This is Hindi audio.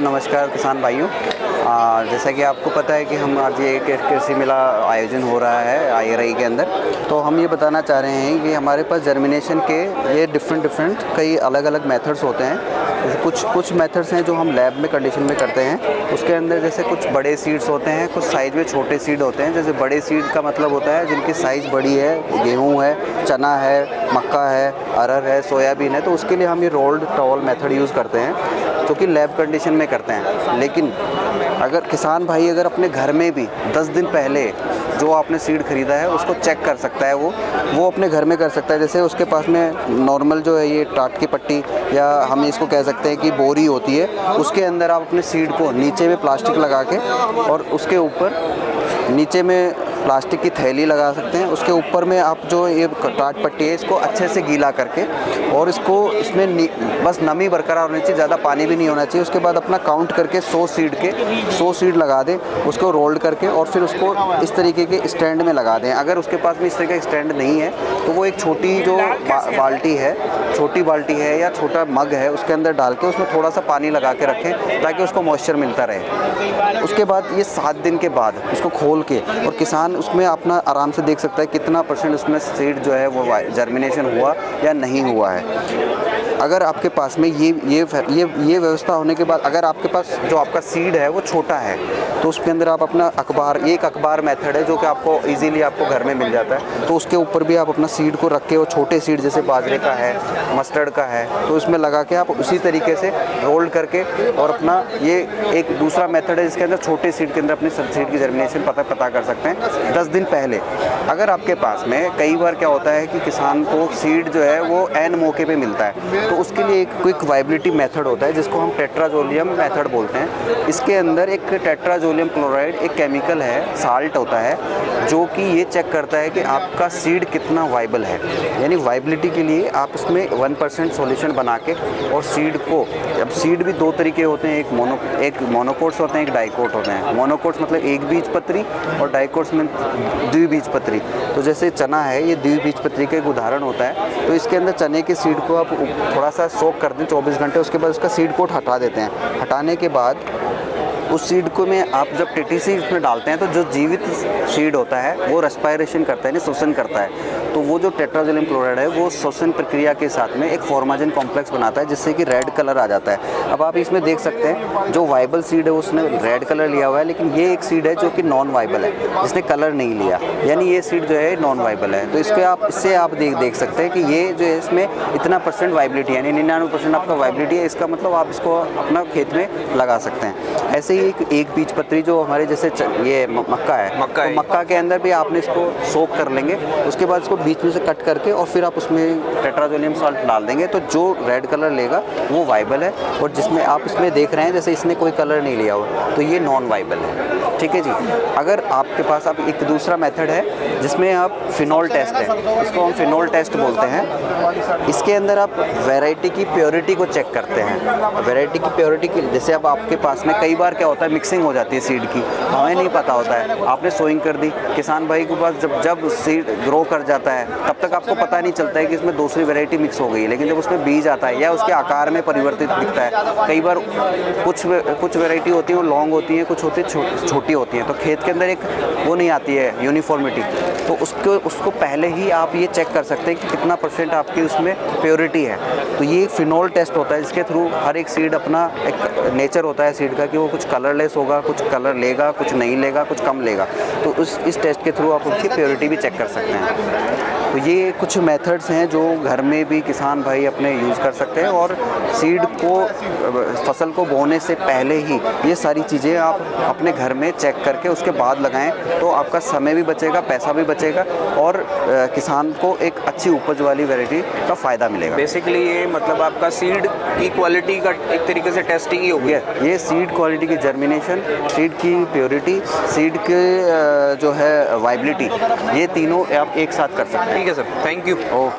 नमस्कार किसान भाइयों। जैसा कि आपको पता है कि हम आज ये कृषि मेला आयोजन हो रहा है IRI के अंदर, तो हम ये बताना चाह रहे हैं कि हमारे पास जर्मिनेशन के ये डिफरेंट कई अलग अलग मेथड्स होते हैं। जैसे कुछ मेथड्स हैं जो हम लैब में कंडीशन में करते हैं। उसके अंदर जैसे कुछ बड़े सीड्स होते हैं, कुछ साइज़ में छोटे सीड होते हैं। जैसे बड़े सीड का मतलब होता है जिनकी साइज़ बड़ी है, गेहूँ है, चना है, मक्का है, अरहर है, सोयाबीन है, तो उसके लिए हम ये रोल्ड टॉवल मेथड यूज़ करते हैं जो कि लैब कंडीशन में करते हैं। लेकिन अगर किसान भाई अगर अपने घर में भी 10 दिन पहले जो आपने सीड ख़रीदा है उसको चेक कर सकता है, वो अपने घर में कर सकता है। जैसे उसके पास में नॉर्मल जो है ये टाट की पट्टी या हम इसको कह सकते हैं कि बोरी होती है, उसके अंदर आप अपने सीड को नीचे में प्लास्टिक लगा के और उसके ऊपर नीचे में प्लास्टिक की थैली लगा सकते हैं। उसके ऊपर में आप जो ये टाट पट्टी है इसको अच्छे से गीला करके और इसको इसमें बस नमी बरकरार होनी चाहिए, ज़्यादा पानी भी नहीं होना चाहिए। उसके बाद अपना काउंट करके 100 सीड लगा दें, उसको रोल्ड करके और फिर उसको इस तरीके के स्टैंड में लगा दें। अगर उसके पास में इस तरीके का स्टैंड नहीं है तो वो एक छोटी जो छोटी बाल्टी है या छोटा मग है उसके अंदर डाल के उसमें थोड़ा सा पानी लगा के रखें ताकि उसको मॉइस्चर मिलता रहे। उसके बाद ये 7 दिन के बाद उसको खोल के और किसान उसमें अपना आराम से देख सकता है कितना % उसमें सीड जो है वो जर्मिनेशन हुआ या नहीं हुआ है। अगर आपके पास में ये व्यवस्था होने के बाद अगर आपके पास जो आपका सीड है वो छोटा है तो उसके अंदर आप अपना एक अखबार मेथड है जो कि आपको इजीली आपको घर में मिल जाता है, तो उसके ऊपर भी आप अपना सीड को रख के वो छोटे सीड जैसे बाजरे का है, मस्टर्ड का है, तो इसमें लगा के आप उसी तरीके से रोल करके और अपना ये एक दूसरा मेथड है जिसके अंदर छोटे सीड के अंदर अपने सीड की जर्मिनेशन पता कर सकते हैं 10 दिन पहले। अगर आपके पास में कई बार क्या होता है कि किसान को सीड जो है वो ऐन मौके पे मिलता है, तो उसके लिए एक क्विक वाइबिलिटी मेथड होता है जिसको हम टेट्राजोलियम मेथड बोलते हैं। इसके अंदर एक टेट्राजोलियम क्लोराइड एक केमिकल है, साल्ट होता है जो कि ये चेक करता है कि आपका सीड कितना वाइबल है। यानी वाइबिलिटी के लिए आप इसमें 1% सॉल्यूशन बना के और सीड को, अब सीड भी 2 तरीके होते हैं, एक मोनोकोट्स होते हैं, एक डाइकोट होते हैं। मोनोकोट्स मतलब एक बीजपत्री और डाइकोट्स में द्विबीजपत्री। तो जैसे चना है ये द्विबीजपत्री का एक उदाहरण होता है। तो इसके अंदर चने के सीड को आप थोड़ा सा सोक कर दें 24 घंटे, उसके बाद उसका सीड कोट हटा देते हैं। हटाने के बाद उस सीड को में आप जब TTC इसमें डालते हैं तो जो जीवित सीड होता है वो रेस्पायरेशन करता है, यानी श्वसन करता है। तो वो जो टेट्राजोलियम क्लोराइड है वो श्वसन प्रक्रिया के साथ में एक फॉर्माजन कॉम्प्लेक्स बनाता है जिससे कि रेड कलर आ जाता है। अब आप इसमें देख सकते हैं जो वाइबल सीड है उसने रेड कलर लिया हुआ है, लेकिन ये एक सीड है जो कि नॉन वाइबल है जिसने कलर नहीं लिया, यानी ये सीड जो है नॉन वाइबल है। तो इससे आप देख सकते हैं कि ये जो है इसमें इतना % वाइबिलिटी है, यानी 99% आपका वाइबिलिटी है। इसका मतलब आप इसको अपना खेत में लगा सकते हैं। ऐसे ही एक बीजपत्री जो हमारे जैसे ये मक्का है, तो मक्का के अंदर भी आपने इसको सोक कर लेंगे, उसके बाद इसको बीच में से कट करके और फिर आप उसमें टेट्राजोलियम सॉल्ट डाल देंगे तो जो रेड कलर लेगा वो वाइबल है, और जिसमें आप इसमें देख रहे हैं जैसे इसने कोई कलर नहीं लिया हुआ तो ये नॉन वाइबल है। ठीक है जी। अगर आपके पास आप एक दूसरा मेथड है जिसमें आप फिनोल टेस्ट है, इसको हम फिनोल टेस्ट बोलते हैं। इसके अंदर आप वैरायटी की प्योरिटी को चेक करते हैं। वैरायटी की प्योरिटी की जैसे अब आपके पास में कई बार क्या होता है मिक्सिंग हो जाती है सीड की, हमें नहीं पता होता है, आपने सोइंग कर दी, किसान भाई के पास जब सीड ग्रो कर जाता है तब तक आपको पता नहीं चलता है कि इसमें दूसरी वैरायटी मिक्स हो गई है। लेकिन जब उसमें बीज आता है या उसके आकार में परिवर्तित दिखता है, कई बार कुछ वैरायटी होती है वो लॉन्ग होती है, कुछ होती है छोटी होती है, तो खेत के अंदर एक वो नहीं आती है यूनिफॉर्मिटी, तो उसको पहले ही आप ये चेक कर सकते हैं कि कितना % आपकी उसमें प्योरिटी है। तो ये फिनोल टेस्ट होता है जिसके थ्रू हर एक सीड अपना एक नेचर होता है सीड का कि वो कुछ कलरलेस होगा, कुछ कलर लेगा, कुछ नहीं लेगा, कुछ कम लेगा। तो इस टेस्ट के थ्रू आप उसकी प्योरिटी भी चेक कर सकते हैं। तो ये कुछ मेथड्स हैं जो घर में भी किसान भाई अपने यूज़ कर सकते हैं, और सीड को फसल को बोने से पहले ही ये सारी चीज़ें आप अपने घर में चेक करके उसके बाद लगाएं तो आपका समय भी बचेगा, पैसा भी बचेगा, और किसान को एक अच्छी उपज वाली वैरायटी का फ़ायदा मिलेगा। बेसिकली ये मतलब आपका सीड की क्वालिटी का एक तरीके से टेस्टिंग ही हो गया। ये सीड क्वालिटी की जर्मिनेशन, सीड की प्योरिटी, सीड के जो है वाइबिलिटी, ये तीनों आप एक साथ कर सकते हैं। ठीक है सर, थैंक यू।